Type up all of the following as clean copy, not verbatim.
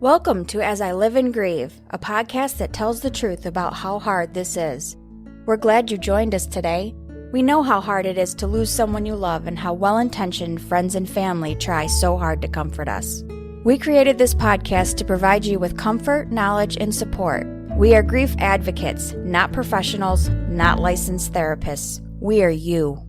Welcome to As I Live and Grieve, a podcast that tells the truth about how hard this is. We're glad you joined us today. We know how hard it is to lose someone you love and how well-intentioned friends and family try so hard to comfort us. We created this podcast to provide you with comfort, knowledge, and support. We are grief advocates, not professionals, not licensed therapists. We are you.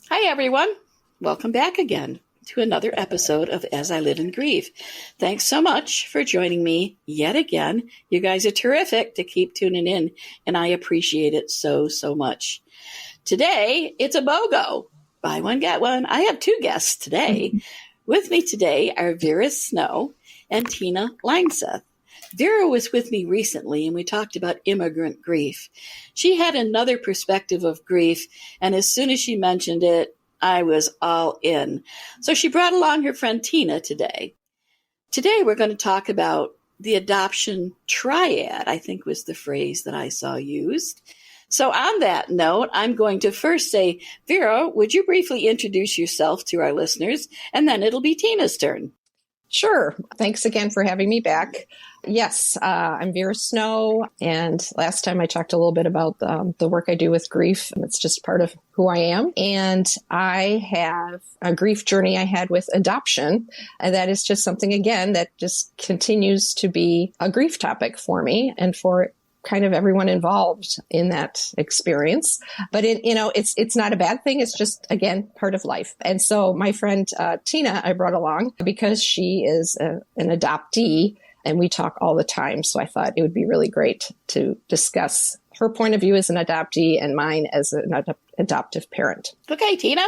Hi, everyone. Welcome back again to another episode of As I Live and Grieve. Thanks so much for joining me yet again. You guys are terrific to keep tuning in, and I appreciate it so, so much. Today, it's a BOGO. Buy one, get one. I have two guests today. With me today are Vera Snow and Tina Langseth. Vera was with me recently, and we talked about immigrant grief. She had another perspective of grief, and as soon as she mentioned it, I was all in. So she brought along her friend Tina today. Today we're going to talk about the adoption triad, I think was the phrase that I saw used. So on that note, I'm going to first say, Vera, would you briefly introduce yourself to our listeners? And then it'll be Tina's turn. Sure. Thanks again for having me back. Yes, I'm Vera Snow, and last time I talked a little bit about the work I do with grief. It's just part of who I am, and I have a grief journey I had with adoption, and that is just something, again, that just continues to be a grief topic for me and for kind of everyone involved in that experience. But it's not a bad thing. It's just, again, part of life. And so my friend Tina, I brought along because she is an adoptee, and we talk all the time. So I thought it would be really great to discuss her point of view as an adoptee and mine as an adoptive parent. Okay, Tina.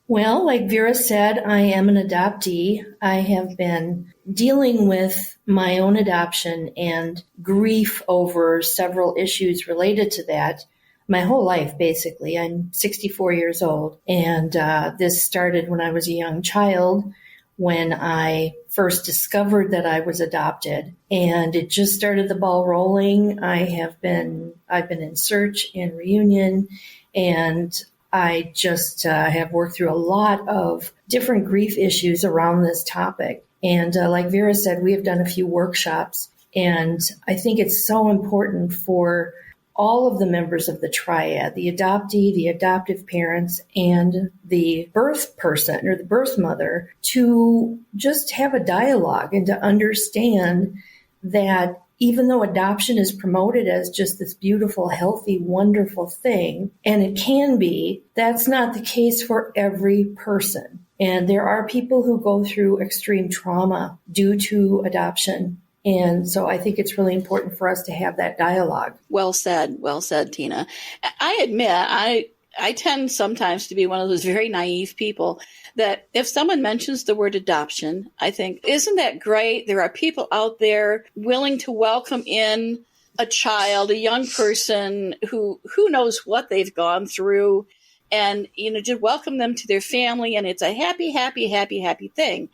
Well, like Vera said, I am an adoptee. I have been dealing with my own adoption and grief over several issues related to that my whole life, basically. I'm 64 years old, and this started when I was a young child, when I first discovered that I was adopted, and it just started the ball rolling. I've been in search and reunion, and I just have worked through a lot of different grief issues around this topic. And like Vera said, we have done a few workshops, and I think it's so important for all of the members of the triad, the adoptee, the adoptive parents, and the birth person or the birth mother, to just have a dialogue and to understand that even though adoption is promoted as just this beautiful, healthy, wonderful thing, and it can be, that's not the case for every person. And there are people who go through extreme trauma due to adoption. And so I think it's really important for us to have that dialogue. Well said, Tina. I admit, I tend sometimes to be one of those very naive people that if someone mentions the word adoption, I think, isn't that great? There are people out there willing to welcome in a child, a young person who knows what they've gone through, and, just welcome them to their family. And it's a happy, happy, happy, happy thing.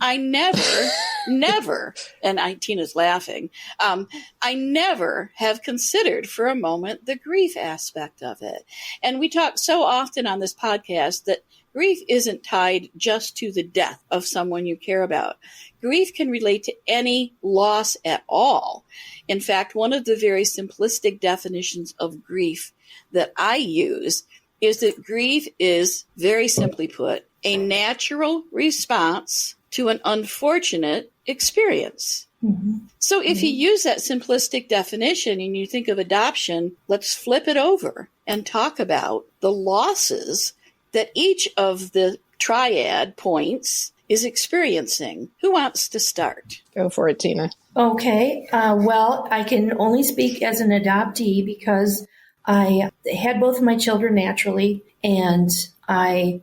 I never, and Tina's laughing, I never have considered for a moment the grief aspect of it. And we talk so often on this podcast that grief isn't tied just to the death of someone you care about. Grief can relate to any loss at all. In fact, one of the very simplistic definitions of grief that I use is that grief is, very simply put, a natural response to an unfortunate experience. Mm-hmm. So if you use that simplistic definition and you think of adoption, let's flip it over and talk about the losses that each of the triad points is experiencing. Who wants to start? Go for it, Tina. Okay. Well, I can only speak as an adoptee because I had both of my children naturally, and I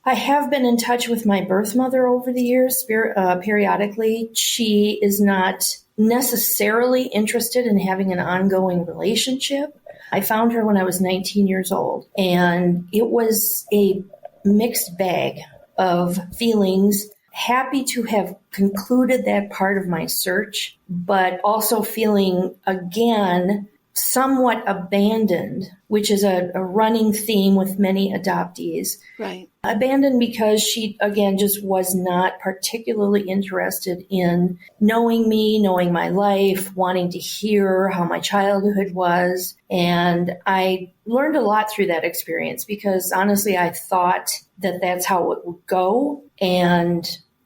have been in touch with my birth mother over the years, periodically. She is not necessarily interested in having an ongoing relationship. I found her when I was 19 years old, and it was a mixed bag of feelings. Happy to have concluded that part of my search, but also feeling, again, somewhat abandoned, which is a running theme with many adoptees. Right. Abandoned because she, again, just was not particularly interested in knowing me, knowing my life, wanting to hear how my childhood was. And I learned a lot through that experience because honestly, I thought that that's how it would go. And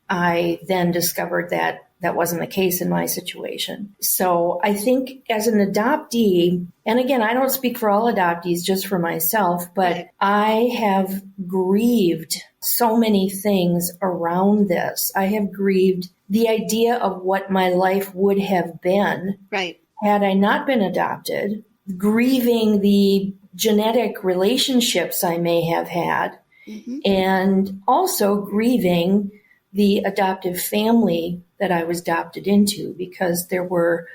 I then discovered that that wasn't the case in my situation. So I think as an adoptee, and again, I don't speak for all adoptees, just for myself, but I have grieved so many things around this. I have grieved the idea of what my life would have been had I not been adopted, grieving the genetic relationships I may have had, and also grieving the adoptive family that I was adopted into, because there were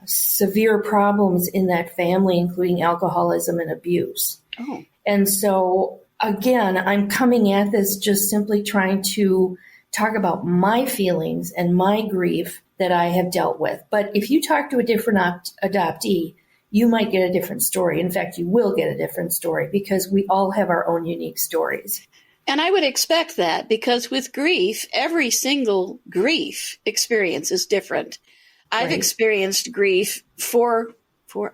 severe problems in that family, including alcoholism and abuse. Oh. And so, again, I'm coming at this just simply trying to talk about my feelings and my grief that I have dealt with. But if you talk to a different adoptee, you might get a different story. In fact, you will get a different story because we all have our own unique stories. And I would expect that because with grief, every single grief experience is different. I've experienced grief for,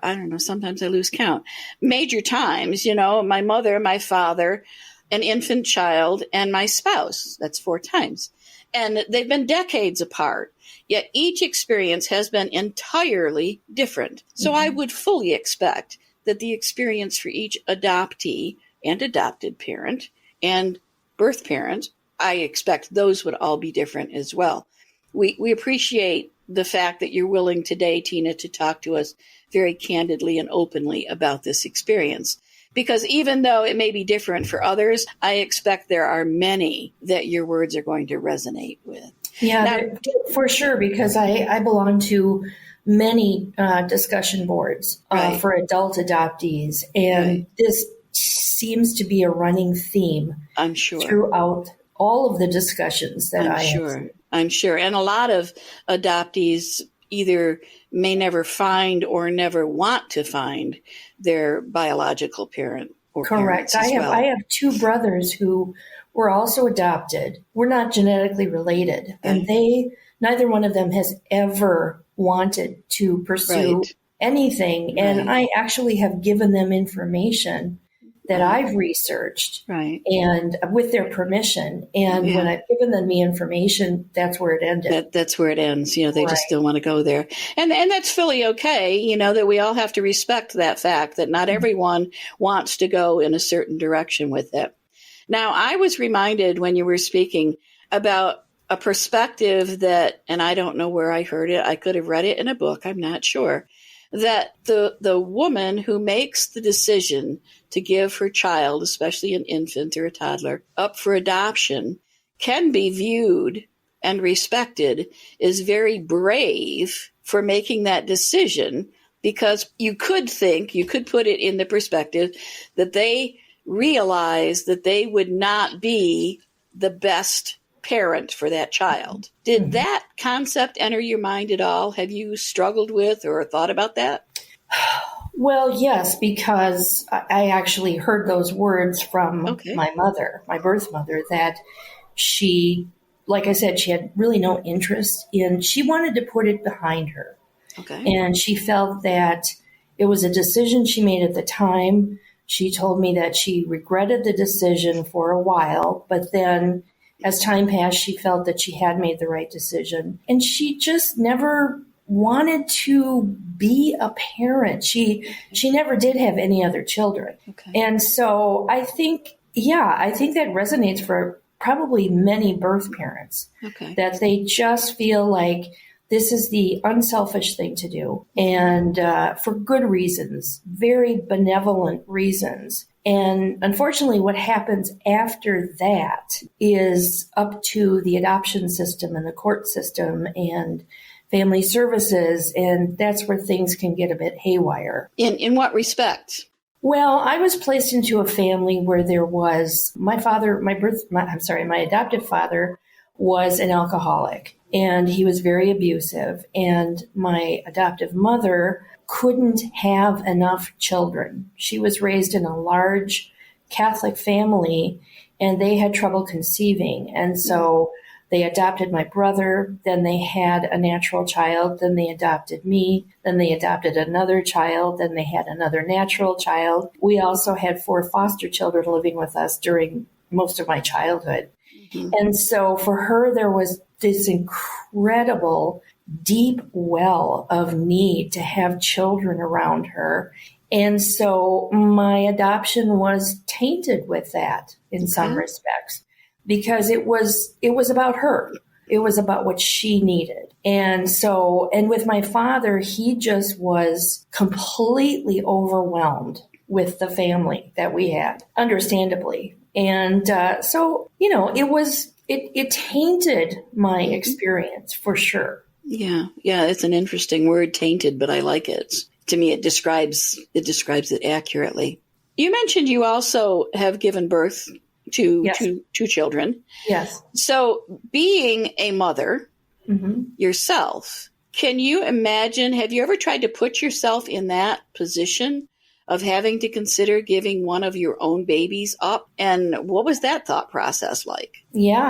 I don't know, sometimes I lose count, major times, my mother, my father, an infant child, and my spouse. That's 4 times. And they've been decades apart. Yet each experience has been entirely different. So I would fully expect that the experience for each adoptee and adopted parent and birth parent, I expect those would all be different as well. We appreciate the fact that you're willing today, Tina, to talk to us very candidly and openly about this experience. Because even though it may be different for others, I expect there are many that your words are going to resonate with. Yeah, now, for sure, because I belong to many discussion boards for adult adoptees, and this seems to be a running theme, I'm sure, throughout all of the discussions that I'm sure. And a lot of adoptees either may never find or never want to find their biological parent or correct. I have 2 brothers who were also adopted. We're not genetically related, and neither one of them has ever wanted to pursue anything. And I actually have given them information that I've researched, and with their permission. And when I've given them the information, that's where it ended. That's where it ends. They just don't want to go there. And that's fully okay, that we all have to respect that fact that not everyone wants to go in a certain direction with it. Now, I was reminded when you were speaking about a perspective that, and I don't know where I heard it, I could have read it in a book, I'm not sure, that the woman who makes the decision to give her child, especially an infant or a toddler, up for adoption can be viewed and respected as very brave for making that decision, because you could put it in the perspective that they realize that they would not be the best parent for that child. Did that concept enter your mind at all? Have you struggled with or thought about that? Well, yes, because I actually heard those words from my mother, my birth mother, that she, like I said, she had really no interest in, she wanted to put it behind her. And she felt that it was a decision she made at the time. She told me that she regretted the decision for a while, but then as time passed, she felt that she had made the right decision. And she just never wanted to be a parent. She never did have any other children. And so I think that resonates for probably many birth parents, that they just feel like this is the unselfish thing to do, and for good reasons, very benevolent reasons. And unfortunately, what happens after that is up to the adoption system and the court system and family services, and that's where things can get a bit haywire. In what respect? Well, I was placed into a family where there was my adoptive father was an alcoholic, and he was very abusive. And my adoptive mother couldn't have enough children. She was raised in a large Catholic family, and they had trouble conceiving. And so they adopted my brother, then they had a natural child, then they adopted me, then they adopted another child, then they had another natural child. We also had 4 foster children living with us during most of my childhood. Mm-hmm. And so for her, there was this incredible, deep well of need to have children around her. And so my adoption was tainted with that in some respects, because it was about her. It was about what she needed. And so, and with my father, he just was completely overwhelmed with the family that we had, understandably. And so, it tainted my experience for sure. Yeah, it's an interesting word, tainted, but I like it. To me, it describes it accurately. You mentioned you also have given birth to two children. Yes. So being a mother yourself, can you imagine, have you ever tried to put yourself in that position of having to consider giving one of your own babies up? And what was that thought process like? Yeah,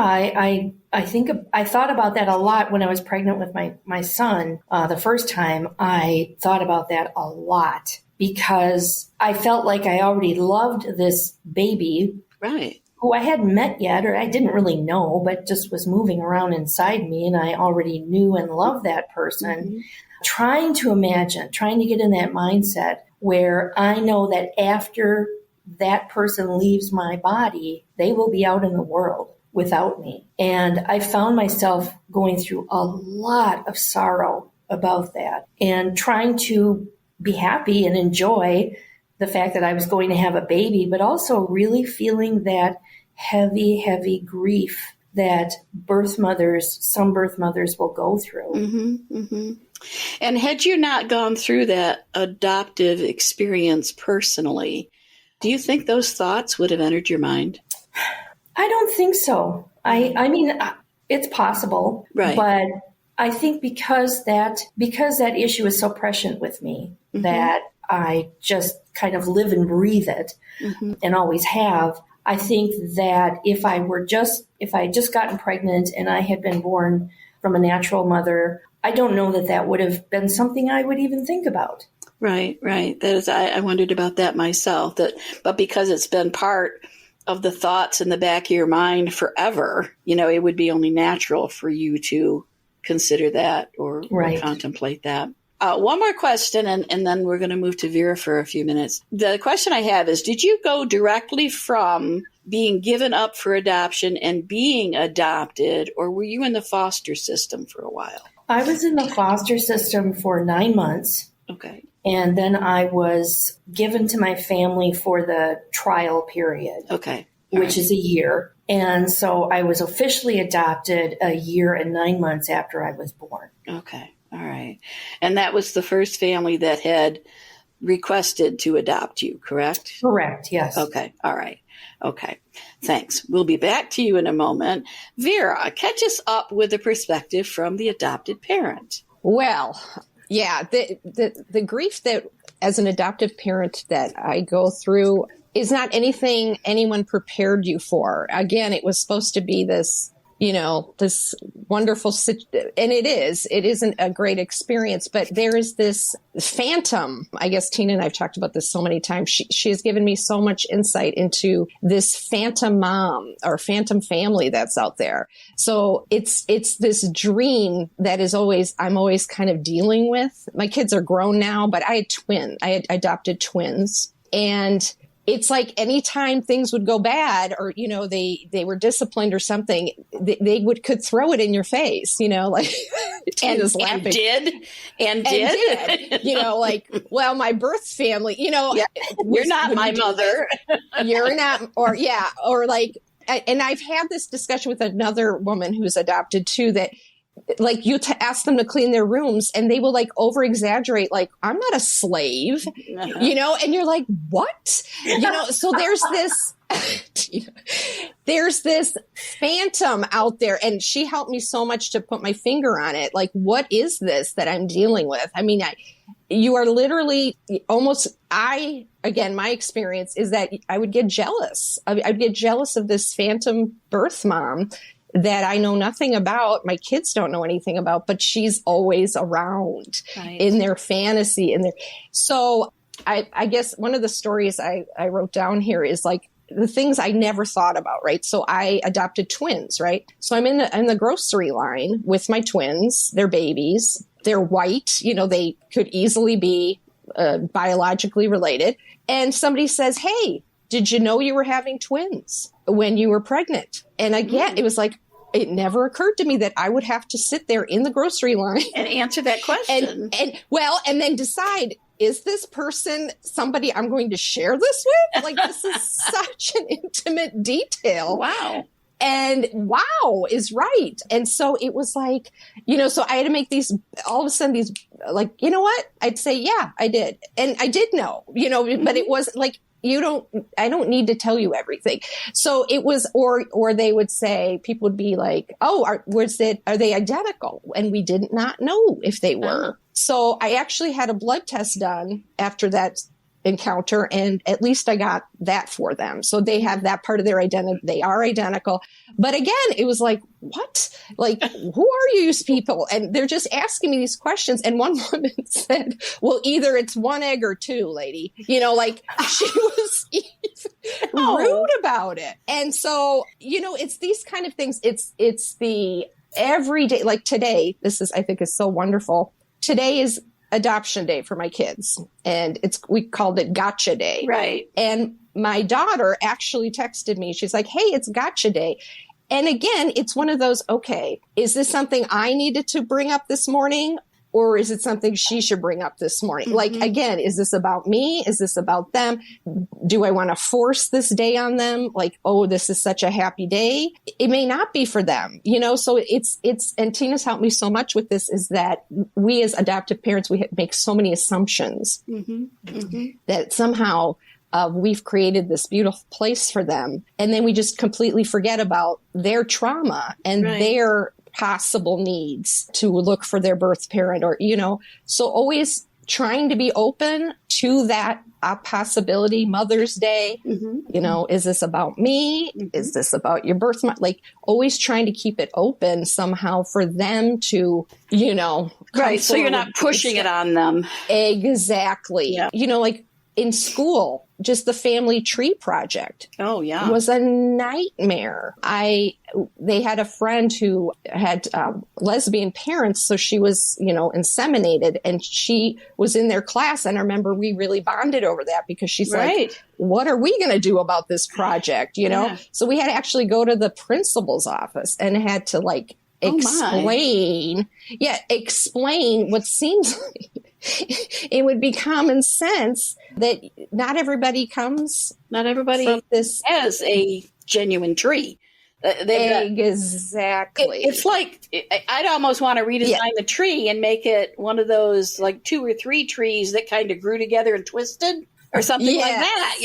I think I thought about that a lot when I was pregnant with my son. The first time, I thought about that a lot because I felt like I already loved this baby. Right. Who I hadn't met yet, or I didn't really know, but just was moving around inside me, and I already knew and loved that person. Mm-hmm. Trying to get in that mindset where I know that after that person leaves my body, they will be out in the world without me. And I found myself going through a lot of sorrow about that and trying to be happy and enjoy the fact that I was going to have a baby, but also really feeling that heavy, heavy grief that some birth mothers will go through. Mm-hmm, mm-hmm. And had you not gone through that adoptive experience personally, do you think those thoughts would have entered your mind? I don't think so. I mean, it's possible, right? But I think because that issue is so prescient with me, that I just kind of live and breathe it and always have. I think that if I had just gotten pregnant and I had been born from a natural mother, I don't know that would have been something I would even think about. Right. That is, I wondered about that myself. But because it's been part of the thoughts in the back of your mind forever, it would be only natural for you to consider that or contemplate that. One more question, and then we're going to move to Vera for a few minutes. The question I have is, did you go directly from being given up for adoption and being adopted, or were you in the foster system for a while? I was in the foster system for 9 months. Okay. And then I was given to my family for the trial period. Okay. Which is a year. And so I was officially adopted a year and 9 months after I was born. Okay. All right. And that was the first family that had requested to adopt you, correct? Correct, yes. Okay. All right. Okay. Thanks. We'll be back to you in a moment. Vera, catch us up with a perspective from the adopted parent. Well, yeah, the grief that as an adoptive parent that I go through is not anything anyone prepared you for. Again, it was supposed to be this wonderful, and it isn't a great experience, but there is this phantom. I guess Tina and I've talked about this so many times. She has given me so much insight into this phantom mom or phantom family that's out there. So it's this dream that I'm always kind of dealing with. My kids are grown now, but I had adopted twins, and it's like anytime things would go bad or, they were disciplined or something, they could throw it in your face, like Tina's laughing. And did. Well, my birth family, you're not my mother. You're not, or and I've had this discussion with another woman who's adopted too, that you ask them to clean their rooms and they will over exaggerate, I'm not a slave, and you're like, what? So there's this phantom out there, and she helped me so much to put my finger on it. What is this that I'm dealing with? I mean, you are literally almost, again, my experience is that I would get jealous. I'd get jealous of this phantom birth mom that I know nothing about. My kids don't know anything about, but she's always around in their fantasy. So I guess one of the stories I wrote down here is like the things I never thought about, right? So I adopted twins, right? So I'm in the grocery line with my twins. They're babies. They're white. They could easily be biologically related. And somebody says, hey, did you know you were having twins when you were pregnant? And again, it was like, it never occurred to me that I would have to sit there in the grocery line and answer that question. And then decide, is this person somebody I'm going to share this with? Like, this is such an intimate detail. Wow. And wow is right. And so it was like, so I had to make these, all of a sudden these, like, you know what? I'd say, yeah, I did. And I did know, but it was like, I don't need to tell you everything. So it was, or they would say, people would be like, oh, are they identical? And we did not know if they were. So I actually had a blood test done after that encounter, and at least I got that for them. So they have that part of their identity. They are identical. But again, it was like, what? Like, who are you people? And they're just asking me these questions. And one woman said, well, either it's one egg or two, lady. Like she was rude about it. And so, it's these kind of things. It's the everyday, like today, I think is so wonderful. Today is adoption day for my kids. And we called it gotcha day. Right. And my daughter actually texted me. She's like, hey, it's gotcha day. And again, it's one of those, okay, is this something I needed to bring up this morning? Or is it something she should bring up this morning? Mm-hmm. Like, again, is this about me? Is this about them? Do I want to force this day on them? Like, oh, this is such a happy day. It may not be for them, so it's, and Tina's helped me so much with this, is that we as adoptive parents, we make so many assumptions that somehow we've created this beautiful place for them. And then we just completely forget about their trauma and their possible needs to look for their birth parent, or, so always trying to be open to that possibility. Mother's Day, is this about me? Is this about your birth month? Like, always trying to keep it open somehow for them to, right. So you're not pushing it on them. Exactly. Yeah. Like in school, just the family tree project. Oh, yeah. Was a nightmare. They had a friend who had lesbian parents, so she was, inseminated, and she was in their class. And I remember we really bonded over that, because she's like, what are we going to do about this project? So we had to actually go to the principal's office and had to explain what seems like it would be common sense that not everybody from this has a genuine tree. Exactly. It's like, I'd almost want to redesign the tree and make it one of those like 2 or 3 trees that kind of grew together and twisted or something like that,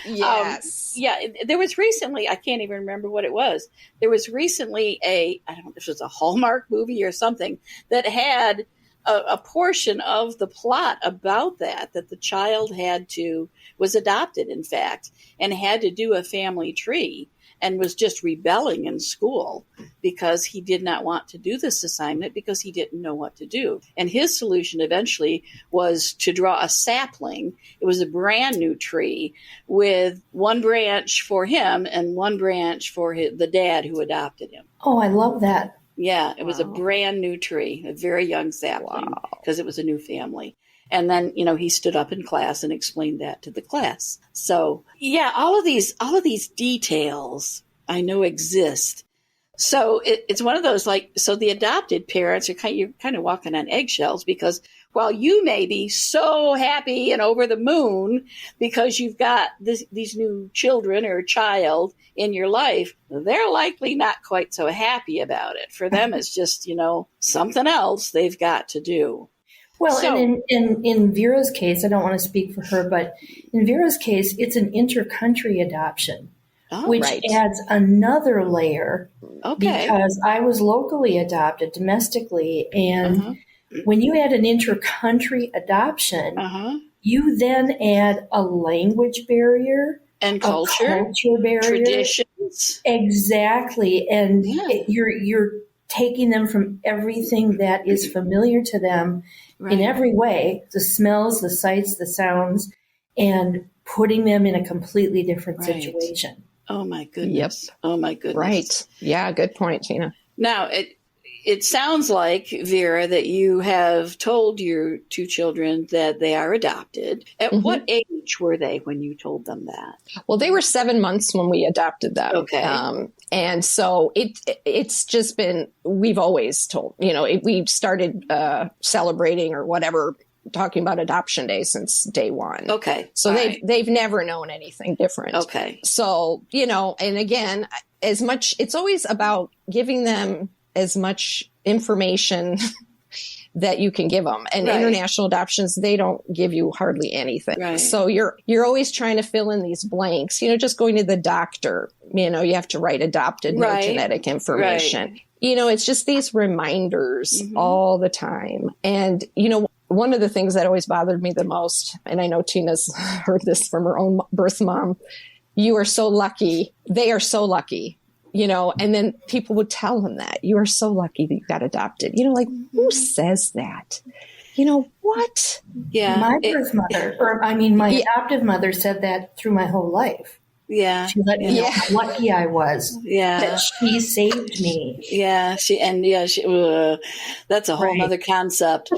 Yes. There was recently, I can't even remember what it was. There was recently I don't know if this was a Hallmark movie or something that had a portion of the plot about that the child was adopted, in fact, and had to do a family tree, and was just rebelling in school because he did not want to do this assignment because he didn't know what to do. And his solution eventually was to draw a sapling. It was a brand new tree with one branch for him and one branch for the dad who adopted him. Oh, I love that. Yeah, it was a brand new tree, a very young sapling, because it was a new family. And then, he stood up in class and explained that to the class. So, all of these details I know exist. So it's one of those, so the adopted parents you're kind of walking on eggshells, because while you may be so happy and over the moon because you've got these new children or child in your life, they're likely not quite so happy about it. For them, it's just, something else they've got to do. Well, and in Vera's case, I don't want to speak for her, but in Vera's case, it's an inter-country adoption, which adds another layer. Okay. Because I was locally adopted domestically, and When you add an inter-country adoption, you then add a language barrier and a culture barrier, traditions. Exactly. And you're taking them from everything that is familiar to them in every way, the smells, the sights, the sounds, and putting them in a completely different situation. Oh my goodness. Yep. Oh my goodness. Right. Yeah, good point, Tina. Now, it sounds like, Vera, that you have told your two children that they are adopted. At what age were they when you told them that? Well, they were 7 months when we adopted them. Okay. And so it's just been, we've always told, we started celebrating or whatever, talking about adoption day since day one. Okay. So they've never known anything different. Okay. So, and again, it's always about giving them as much information that you can give them. And international adoptions, they don't give you hardly anything. Right. So you're always trying to fill in these blanks, just going to the doctor, you have to write adopted, no genetic information. Right. It's just these reminders all the time. And, one of the things that always bothered me the most, and I know Tina's heard this from her own birth mom, you are so lucky. They are so lucky. And then people would tell him that you are so lucky that you got adopted. Who says that? What? Yeah. My birth mother, my adoptive mother said that through my whole life. Yeah. She let me know how lucky I was. Yeah. That she saved me. Yeah. That's a whole other concept.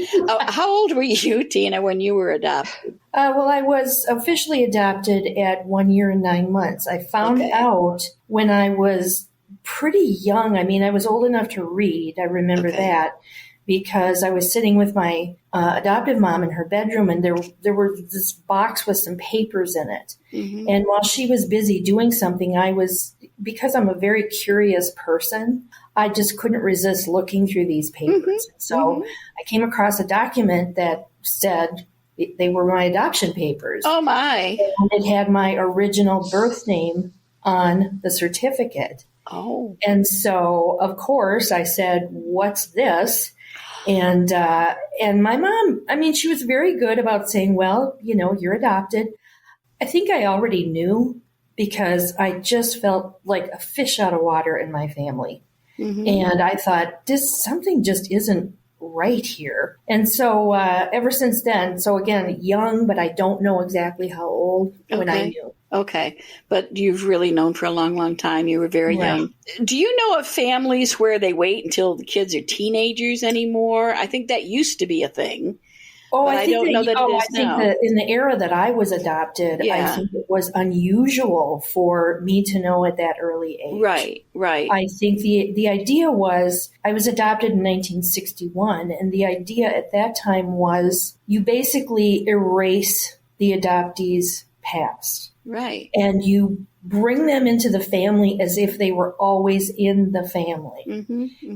How old were you, Tina, when you were adopted? Well, I was officially adopted at 1 year and 9 months. I found out when I was pretty young. I was old enough to read. I remember that because I was sitting with my adoptive mom in her bedroom, and there were this box with some papers in it. And while she was busy doing something, because I'm a very curious person, I just couldn't resist looking through these papers. So I came across a document that said they were my adoption papers. Oh, my. And it had my original birth name on the certificate. Oh. And so, of course, I said, "What's this?" And my mom, she was very good about saying, "Well, you're adopted." I think I already knew because I just felt like a fish out of water in my family. And I thought, something just isn't right here. And so ever since then, so again, young, but I don't know exactly how old when I knew. Okay. But you've really known for a long, long time. You were very young. Do you know of families where they wait until the kids are teenagers anymore? I think that used to be a thing. Oh, I don't know that it is now. That in the era that I was adopted, I think it was unusual for me to know at that early age. Right. I think the idea was, I was adopted in 1961, and the idea at that time was you basically erase the adoptee's past. Right. And you bring them into the family as if they were always in the family.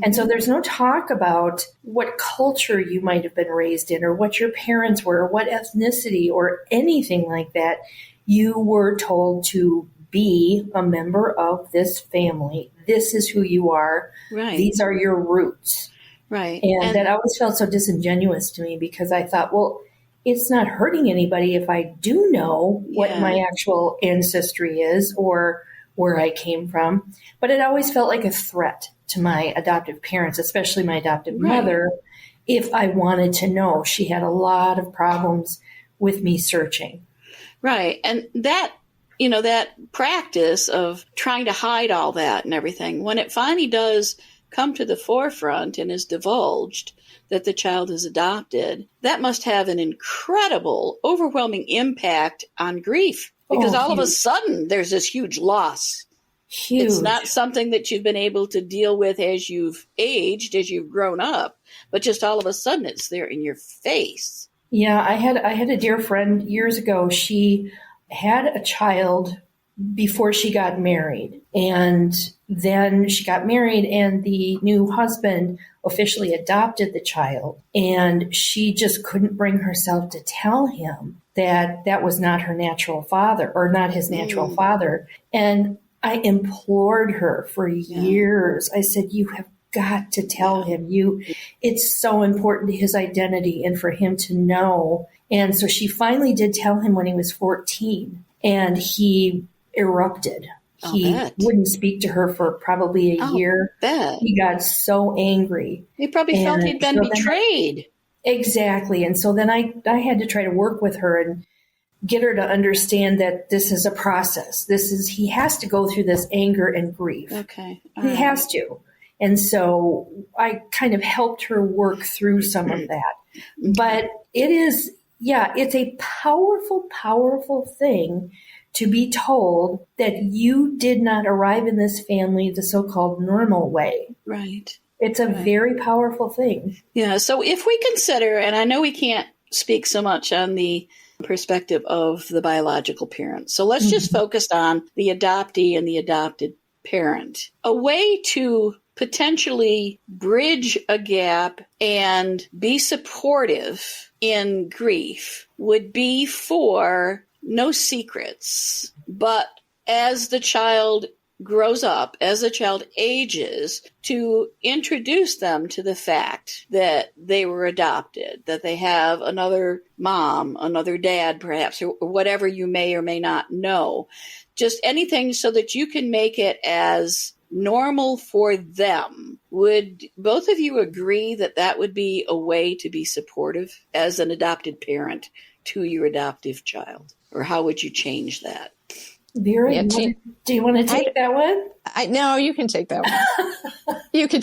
And so there's no talk about what culture you might have been raised in or what your parents were or what ethnicity or anything like that. You were told to be a member of this family. This is who you are. Right. These are your roots. Right. And that always felt so disingenuous to me because I thought, well, it's not hurting anybody if I do know what my actual ancestry is or where I came from. But it always felt like a threat to my adoptive parents, especially my adoptive mother, if I wanted to know. She had a lot of problems with me searching. Right. And that, that practice of trying to hide all that and everything, when it finally does come to the forefront and is divulged that the child is adopted, that must have an incredible, overwhelming impact on grief because all of a sudden there's this huge loss. Huge. It's not something that you've been able to deal with as you've aged, as you've grown up, but just all of a sudden it's there in your face. Yeah, I had a dear friend years ago. She had a child before she got married. And then she got married and the new husband officially adopted the child. And she just couldn't bring herself to tell him that that was not her natural father or not his natural father. And I implored her for years. I said, you have got to tell him. It's so important to his identity and for him to know. And so she finally did tell him when he was 14, and he erupted. He wouldn't speak to her for probably a year. He got so angry. He probably felt he'd been betrayed. Exactly. And so then I had to try to work with her and get her to understand that this is a process. He has to go through this anger and grief. Okay. He has to. And so I kind of helped her work through some of that. But it's a powerful, powerful thing to be told that you did not arrive in this family the so-called normal way. Right. It's a very powerful thing. Yeah. So if we consider, and I know we can't speak so much on the perspective of the biological parent. So let's just focus on the adoptee and the adopted parent. A way to potentially bridge a gap and be supportive in grief would be for no secrets, but as the child grows up, as the child ages, to introduce them to the fact that they were adopted, that they have another mom, another dad, perhaps, or whatever you may or may not know. Just anything so that you can make it as normal for them. Would both of you agree that that would be a way to be supportive as an adopted parent to your adoptive child? Or how would you change that? Vera, do you want to take that one? No, you can take that one. You can.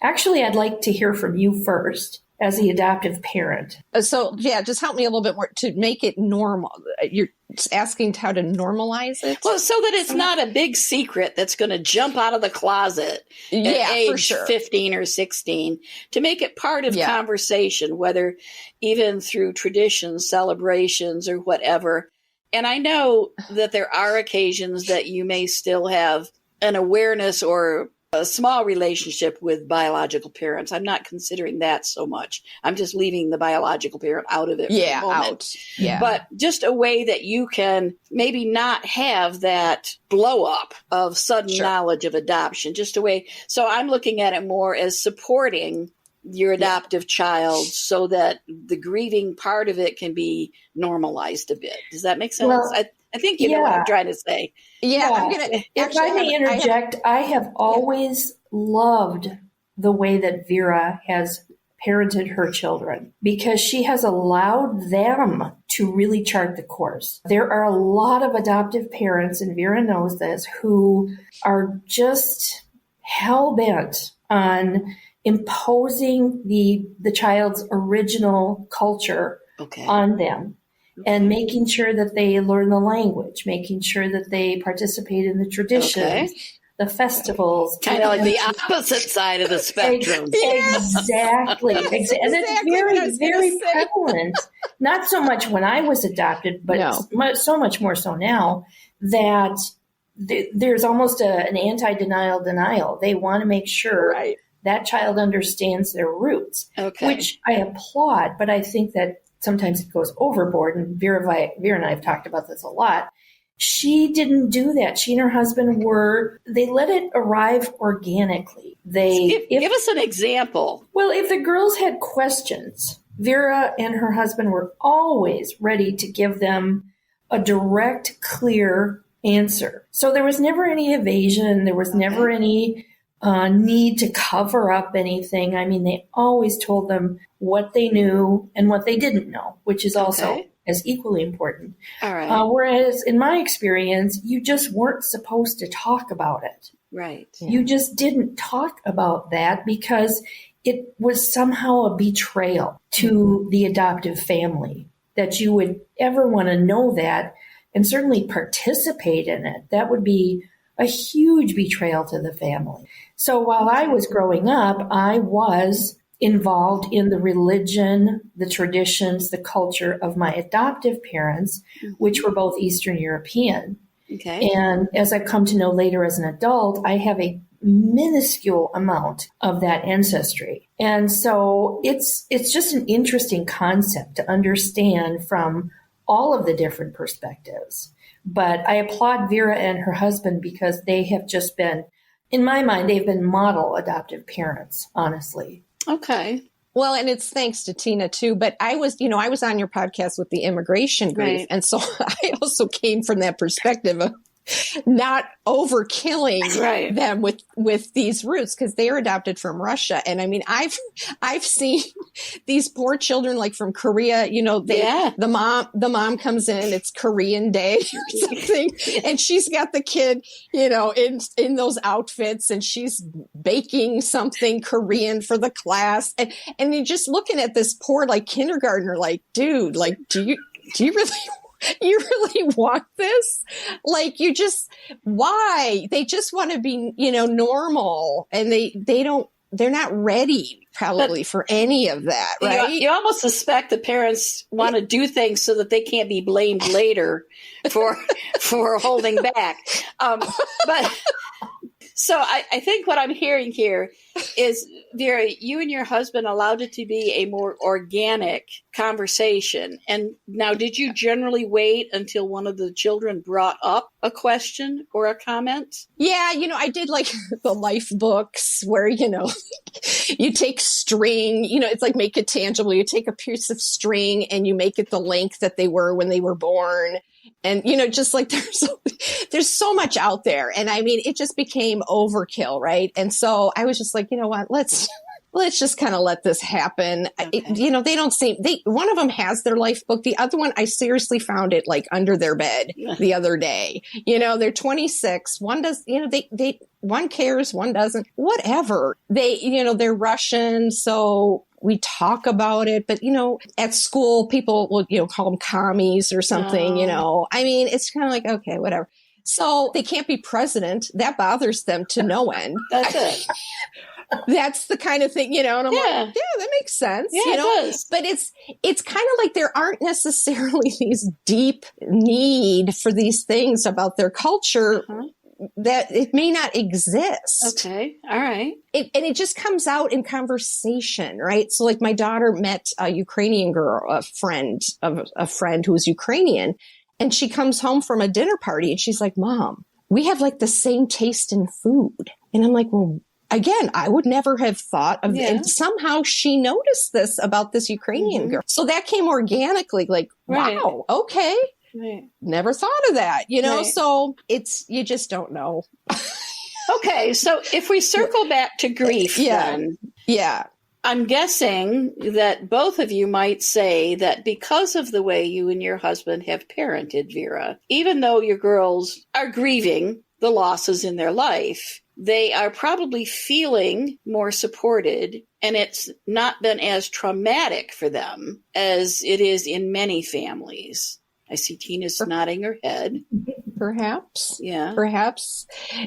Actually, I'd like to hear from you first as the adoptive parent. So, just help me a little bit more to make it normal. You're asking how to normalize it? Well, so that it's not a big secret that's going to jump out of the closet at age 15 or 16, to make it part of conversation, whether even through traditions, celebrations, or whatever. And I know that there are occasions that you may still have an awareness or a small relationship with biological parents. I'm not considering that so much. I'm just leaving the biological parent out of it for the moment. Out. Yeah. But just a way that you can maybe not have that blow up of sudden knowledge of adoption, just a way. So I'm looking at it more as supporting your adoptive child so that the grieving part of it can be normalized a bit. Does that make sense? Well, I think you know what I'm trying to say. If I may interject, I have always loved the way that Vera has parented her children, because she has allowed them to really chart the course. There are a lot of adoptive parents, and Vera knows this, who are just hell-bent on imposing the child's original culture on them, and making sure that they learn the language, making sure that they participate in the traditions, the festivals. Kind of like the opposite side of the spectrum. Exactly. And it's very, very prevalent. Not so much when I was adopted, but so much more so now, that there's almost an anti-denial denial. They want to make sure that child understands their roots, which I applaud, but I think that sometimes it goes overboard. And Vera and I have talked about this a lot. She didn't do that. She and her husband they let it arrive organically. Give us an example. Well, if the girls had questions, Vera and her husband were always ready to give them a direct, clear answer. So there was never any evasion. There was never any need to cover up anything. I mean, they always told them what they knew and what they didn't know, which is also as equally important. All right. Whereas in my experience, you just weren't supposed to talk about it. Right. You just didn't talk about that because it was somehow a betrayal to the adoptive family, that you would ever want to know that and certainly participate in it. That would be a huge betrayal to the family. So while I was growing up, I was involved in the religion, the traditions, the culture of my adoptive parents, which were both Eastern European. Okay. And as I've come to know later as an adult, I have a minuscule amount of that ancestry. And so it's just an interesting concept to understand from all of the different perspectives. But I applaud Vera and her husband because they have just been in my mind, they've been model adoptive parents, honestly. Okay. Well, and it's thanks to Tina too, but I was on your podcast with the immigration grief. Right. And so I also came from that perspective of not overkilling them with these roots, because they're adopted from Russia. And I mean, I've seen these poor children, like from Korea, the mom comes in, it's Korean Day or something, and she's got the kid, in those outfits, and she's baking something Korean for the class. And you're just looking at this poor, like, kindergartner, like, dude, like, do you really want this? Like, why? They just want to be, normal, and they're not ready probably for any of that, right? You almost suspect the parents want to do things so that they can't be blamed later for holding back. But so I think what I'm hearing here is, Vera, you and your husband allowed it to be a more organic conversation. And now, did you generally wait until one of the children brought up a question or a comment? Yeah, I did like the life books where, you take string, it's like Make It Tangible. You take a piece of string and you make it the length that they were when they were born. And, just like there's so much out there. And I mean, it just became overkill, right? And so I was just like, you know what, let's just kind of let this happen. Okay. One of them has their life book. The other one, I seriously found it like under their bed the other day. They're 26. One does, one cares, one doesn't, whatever. They're Russian. So we talk about it, but at school, people will, call them commies or something, I mean, it's kind of like, okay, whatever. So they can't be president. That bothers them to no end. That's it. That's the kind of thing, and I'm like, yeah, that makes sense, It does. But it's kind of like there aren't necessarily these deep need for these things about their culture that it may not exist. Okay. All right. And it just comes out in conversation, right? So like my daughter met a Ukrainian girl, a friend who was Ukrainian, and she comes home from a dinner party and she's like, Mom, we have like the same taste in food. And I'm like, well, again, I would never have thought of it. And somehow she noticed this about this Ukrainian girl. So that came organically, like, wow, okay. Right. Never thought of that, so you just don't know. Okay. So if we circle back to grief, then I'm guessing that both of you might say that because of the way you and your husband have parented Vera, even though your girls are grieving the losses in their life, they are probably feeling more supported, and it's not been as traumatic for them as it is in many families. I see Tina's nodding her head. Perhaps. Yeah. Perhaps.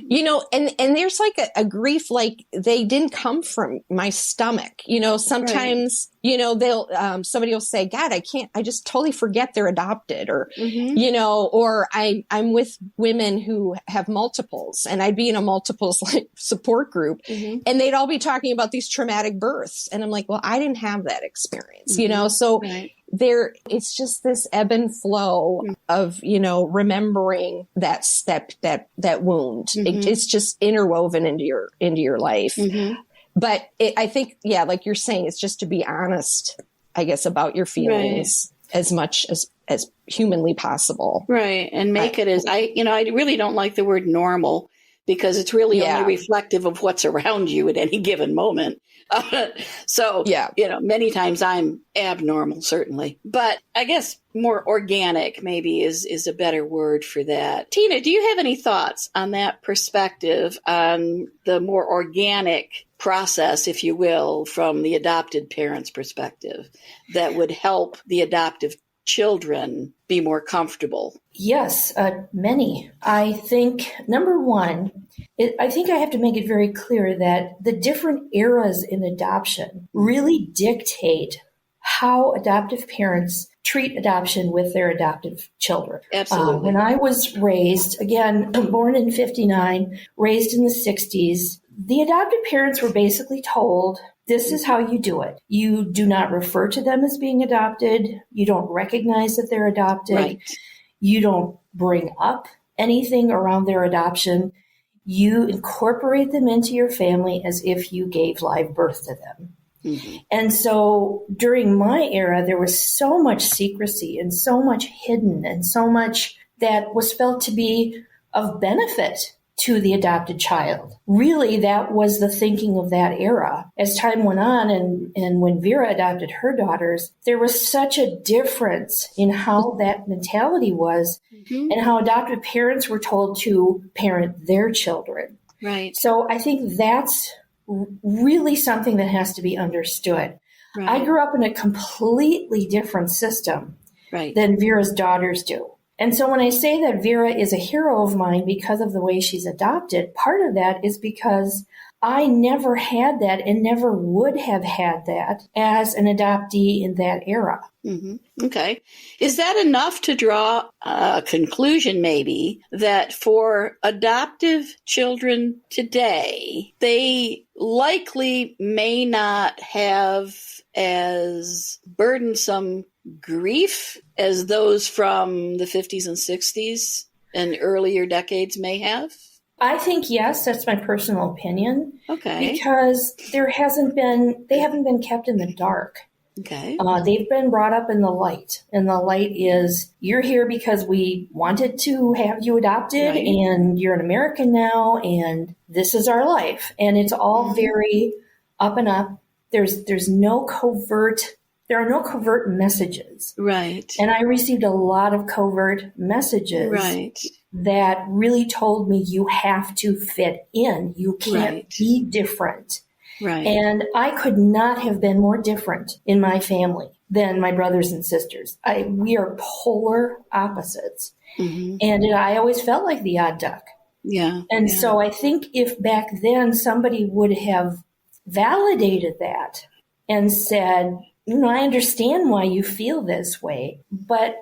And there's like a grief, like they didn't come from my stomach. Sometimes, they'll, somebody will say, God, I just totally forget they're adopted, or, or I'm with women who have multiples, and I'd be in a multiples like support group, and they'd all be talking about these traumatic births. And I'm like, well, I didn't have that experience, so it's just this ebb and flow of, remembering that wound. It's just interwoven into your life. But I think, like you're saying, it's just to be honest, I guess, about your feelings as much as humanly possible. Right. And make it as I really don't like the word normal, because it's really only reflective of what's around you at any given moment. Many times I'm abnormal, certainly. But I guess more organic maybe is a better word for that. Tina, do you have any thoughts on that perspective, on the more organic process, if you will, from the adopted parent's perspective that would help the adoptive children be more comfortable? Yes, many. I think, number one, I think I have to make it very clear that the different eras in adoption really dictate how adoptive parents treat adoption with their adoptive children. Absolutely. When I was raised, again, born in 59, raised in the 60s, the adoptive parents were basically told, this is how you do it. You do not refer to them as being adopted. You don't recognize that they're adopted. Right. You don't bring up anything around their adoption. you incorporate them into your family as if you gave live birth to them. Mm-hmm. And so during my era, there was so much secrecy and so much hidden and so much that was felt to be of benefit to the adopted child. Really, that was the thinking of that era. As time went on and when Vera adopted her daughters, there was such a difference in how that mentality was and how adoptive parents were told to parent their children. Right. So I think that's really something that has to be understood. Right. I grew up in a completely different system than Vera's daughters do. And so when I say that Vera is a hero of mine because of the way she's adopted, part of that is because I never had that and never would have had that as an adoptee in that era. Mm-hmm. Okay. Is that enough to draw a conclusion, maybe, that for adoptive children today, they likely may not have as burdensome grief as those from the 50s and 60s and earlier decades may have? I think yes, that's my personal opinion. Okay. Because they haven't been kept in the dark. Okay. They've been brought up in the light. And the light is, you're here because we wanted to have you adopted and you're an American now and this is our life. And it's all very up and up. There are no covert messages. Right. And I received a lot of covert messages. Right. That really told me you have to fit in. You can't be different. Right. And I could not have been more different in my family than my brothers and sisters. We are polar opposites. Mm-hmm. And I always felt like the odd duck. Yeah. And so I think if back then somebody would have validated that and said, I understand why you feel this way, but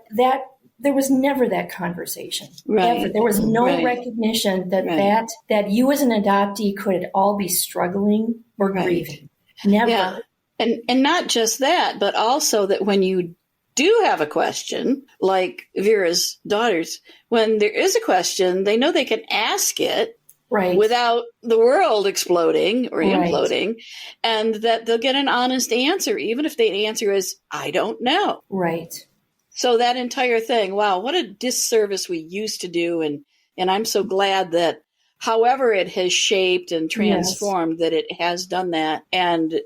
there was never that conversation. Right. Ever. There was no recognition that you as an adoptee could all be struggling or grieving. Never. Yeah. And not just that, but also that when you do have a question, like Vera's daughters, when there is a question, they know they can ask it without the world exploding or imploding, and that they'll get an honest answer, even if the answer is, I don't know. Right. So that entire thing, wow, what a disservice we used to do. And I'm so glad that however it has shaped and transformed, that it has done that. And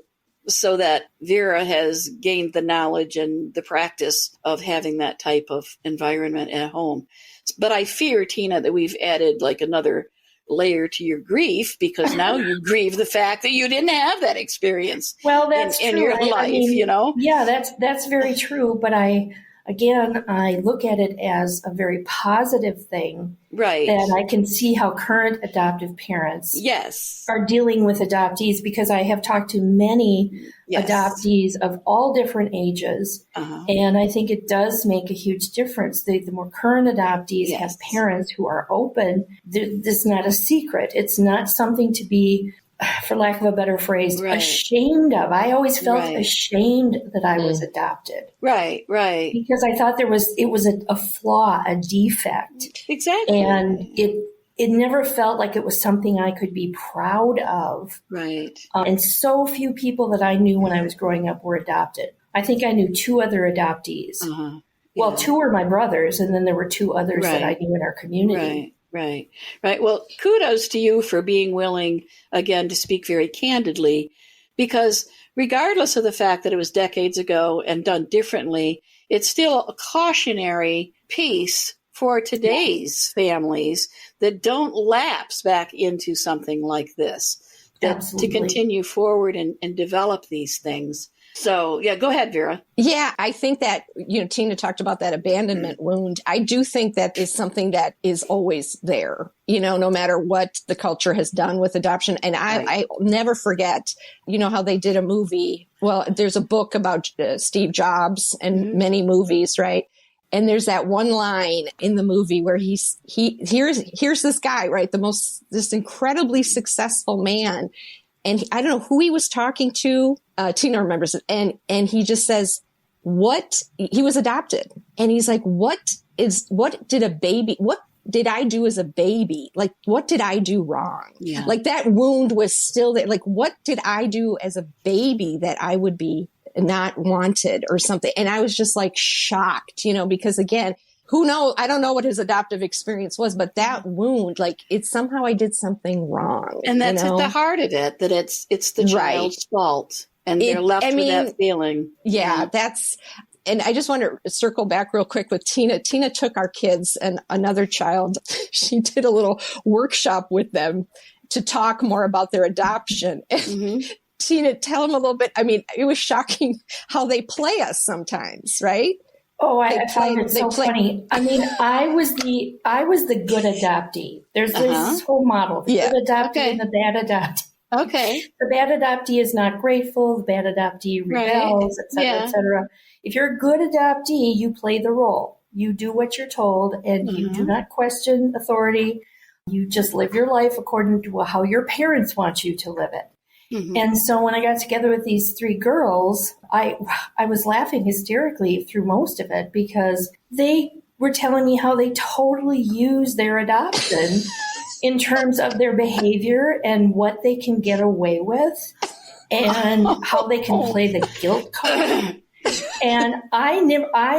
so that Vera has gained the knowledge and the practice of having that type of environment at home. But I fear, Tina, that we've added like another layer to your grief, because now you grieve the fact that you didn't have that experience in your life, Yeah, that's very true. But I look at it as a very positive thing. Right. And I can see how current adoptive parents are dealing with adoptees, because I have talked to many adoptees of all different ages. Uh-huh. And I think it does make a huge difference. The more current adoptees have parents who are open. This is not a secret. It's not something to be, for lack of a better phrase, ashamed of. I always felt ashamed that I was adopted. Right. Because I thought it was a flaw, a defect. Exactly. And it never felt like it was something I could be proud of. Right. And so few people that I knew when I was growing up were adopted. I think I knew 2 other adoptees. Uh-huh. Yeah. Well, 2 were my brothers, and then there were 2 others that I knew in our community. Right. Well, kudos to you for being willing, again, to speak very candidly, because regardless of the fact that it was decades ago and done differently, it's still a cautionary piece for today's families that don't lapse back into something like this, to continue forward and develop these things. So, go ahead, Vera. Yeah, I think that, Tina talked about that abandonment wound. I do think that is something that is always there, no matter what the culture has done with adoption. And I never forget, how they did a movie. Well, there's a book about Steve Jobs and many movies, right? And there's that one line in the movie where here's this guy, right? This incredibly successful man. And I don't know who he was talking to. Tina remembers it. And he just says, he was adopted. And he's like, what did a baby did I do as a baby? Like, what did I do wrong? Yeah. Like that wound was still there. Like, what did I do as a baby that I would be not wanted or something? And I was just like shocked, because again, who knows? I don't know what his adoptive experience was, but that wound, like it's somehow I did something wrong. And that's at the heart of it, that it's the child's fault. And they're left with that feeling. Yeah, and I just want to circle back real quick with Tina. Tina took our kids and another child. She did a little workshop with them to talk more about their adoption. And Tina, tell them a little bit. I mean, it was shocking how they play us sometimes, right? Oh, I find it so funny. I mean, I was the good adoptee. There's this whole model, the good adoptee and the bad adoptee. Okay. The bad adoptee is not grateful. The bad adoptee rebels, et cetera, et cetera. If you're a good adoptee, you play the role. You do what you're told, and you do not question authority. You just live your life according to how your parents want you to live it. And so when I got together with these three girls, I was laughing hysterically through most of it because they were telling me how they totally use their adoption in terms of their behavior and what they can get away with and how they can play the guilt card. And I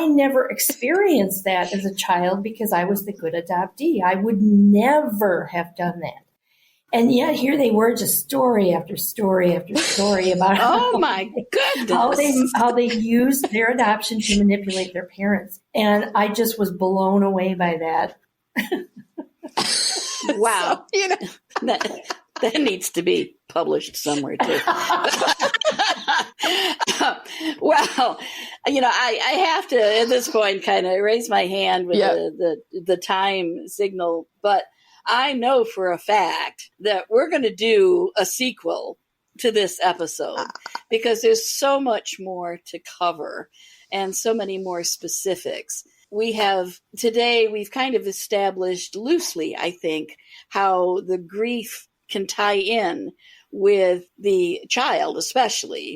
never experienced that as a child because I was the good adoptee. I would never have done that. And yet here they were, just story after story after story about my goodness, how they used their adoption to manipulate their parents. And I just was blown away by that. Wow. So, that needs to be published somewhere too. Well, I have to at this point kind of raise my hand with the time signal, but I know for a fact that we're going to do a sequel to this episode because there's so much more to cover and so many more specifics. We've kind of established loosely, I think, how the grief can tie in with the child,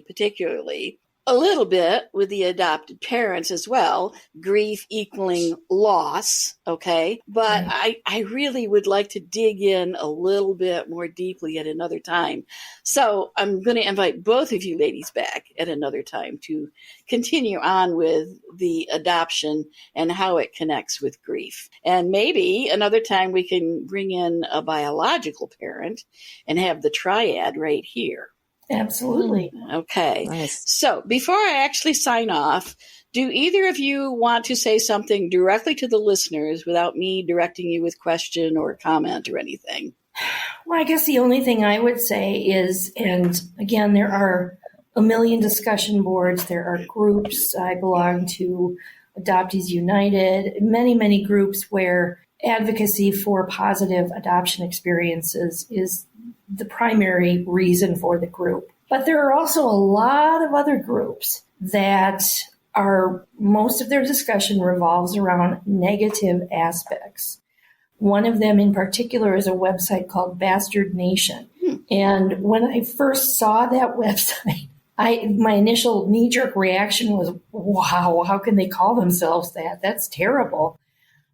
particularly, a little bit with the adopted parents as well, grief equaling loss, okay? But I really would like to dig in a little bit more deeply at another time. So I'm going to invite both of you ladies back at another time to continue on with the adoption and how it connects with grief. And maybe another time we can bring in a biological parent and have the triad right here. Absolutely. Okay. Nice. So before I actually sign off, do either of you want to say something directly to the listeners without me directing you with question or comment or anything? Well, I guess the only thing I would say is, and again, there are a million discussion boards, there are groups. I belong to Adoptees United, many, many groups where advocacy for positive adoption experiences is the primary reason for the group. But there are also a lot of other groups that most of their discussion revolves around negative aspects. One of them in particular is a website called Bastard Nation. And when I first saw that website, my initial knee-jerk reaction was, wow, how can they call themselves that? That's terrible.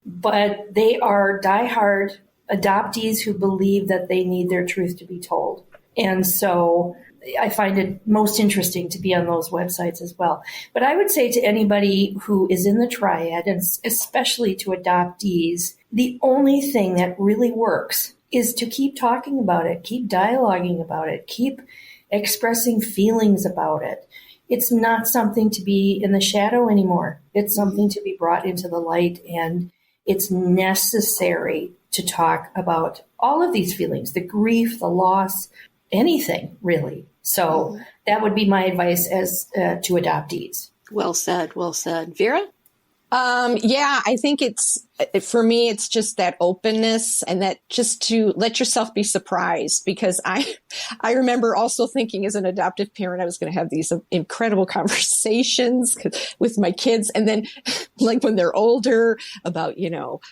But they are diehard adoptees who believe that they need their truth to be told. And so I find it most interesting to be on those websites as well. But I would say to anybody who is in the triad, and especially to adoptees, the only thing that really works is to keep talking about it, keep dialoguing about it, keep expressing feelings about it. It's not something to be in the shadow anymore. It's something to be brought into the light, and it's necessary to talk about all of these feelings, the grief, the loss, anything really. So that would be my advice as to adoptees. Well said. Well said. Vera? I think for me, it's just that openness and that just to let yourself be surprised, because I remember also thinking as an adoptive parent, I was going to have these incredible conversations with my kids. And then like when they're older about,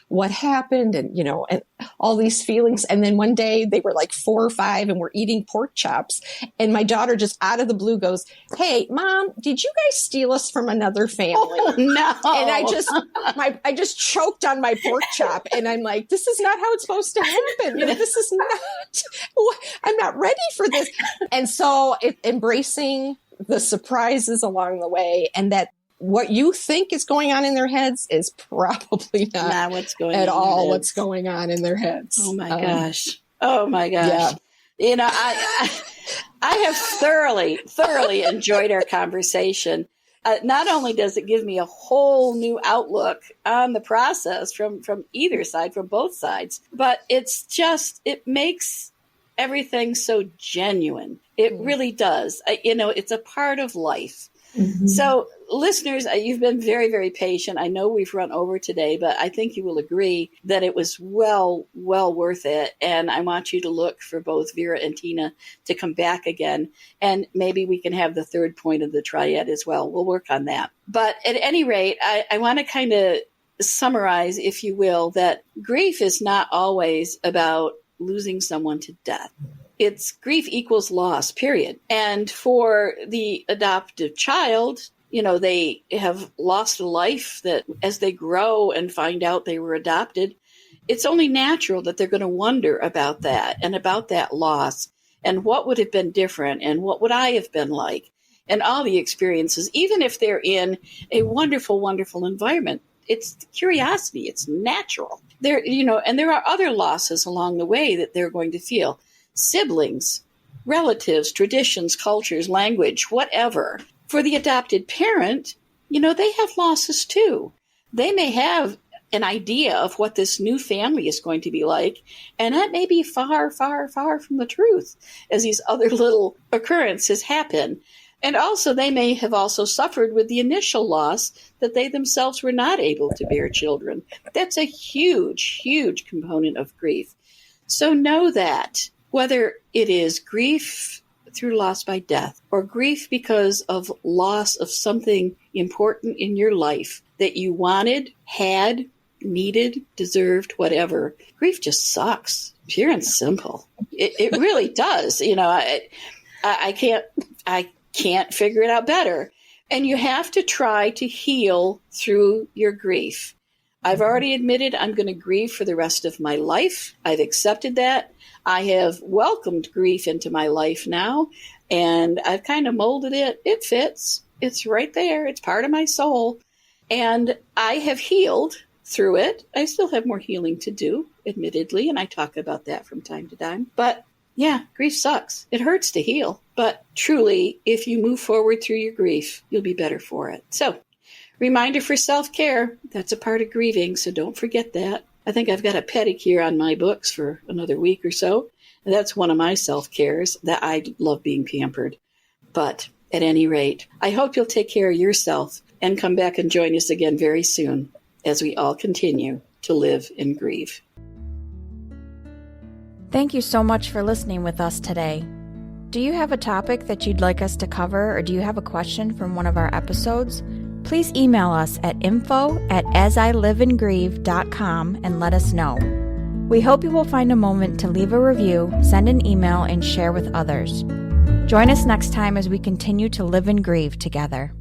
what happened and, and all these feelings. And then one day they were like 4 or 5 and we're eating pork chops. And my daughter just out of the blue goes, "Hey, Mom, did you guys steal us from another family?" Oh, no. And I just choked on on my pork chop. And I'm like, this is not how it's supposed to happen. This is not, I'm not ready for this. And so embracing the surprises along the way, and that what you think is going on in their heads is probably not what's going at on all what's going on in their heads. Oh my gosh. Yeah. I have thoroughly enjoyed our conversation. Not only does it give me a whole new outlook on the process from either side, from both sides, but it makes everything so genuine. It really does. It's a part of life. Mm-hmm. So listeners, you've been very, very patient. I know we've run over today, but I think you will agree that it was well worth it. And I want you to look for both Vera and Tina to come back again. And maybe we can have the third point of the triad as well. We'll work on that. But at any rate, I want to kind of summarize, if you will, that grief is not always about losing someone to death. It's grief equals loss, period. And for the adoptive child, they have lost a life that as they grow and find out they were adopted, it's only natural that they're going to wonder about that and about that loss and what would have been different and what would I have been like and all the experiences, even if they're in a wonderful, wonderful environment. It's curiosity. It's natural. And there are other losses along the way that they're going to feel. Siblings, relatives, traditions, cultures, language, whatever. For the adopted parent, they have losses too. They may have an idea of what this new family is going to be like, and that may be far, far, far from the truth as these other little occurrences happen. And also, they may have also suffered with the initial loss that they themselves were not able to bear children. That's a huge, huge component of grief. So know that whether it is grief through loss by death or grief because of loss of something important in your life that you wanted, had, needed, deserved, whatever, grief just sucks, pure and simple. It really does. I can't figure it out better. And you have to try to heal through your grief. I've already admitted I'm going to grieve for the rest of my life. I've accepted that. I have welcomed grief into my life now, and I've kind of molded it. It fits. It's right there. It's part of my soul. And I have healed through it. I still have more healing to do, admittedly, and I talk about that from time to time. But yeah, grief sucks. It hurts to heal. But truly, if you move forward through your grief, you'll be better for it. So, reminder for self-care. That's a part of grieving, so don't forget that. I think I've got a pedicure on my books for another week or so. And that's one of my self-cares, that I love being pampered. But at any rate, I hope you'll take care of yourself and come back and join us again very soon as we all continue to live and grieve. Thank you so much for listening with us today. Do you have a topic that you'd like us to cover, or do you have a question from one of our episodes? Please email us at info@asiliveandgrieve.com and let us know. We hope you will find a moment to leave a review, send an email, and share with others. Join us next time as we continue to live and grieve together.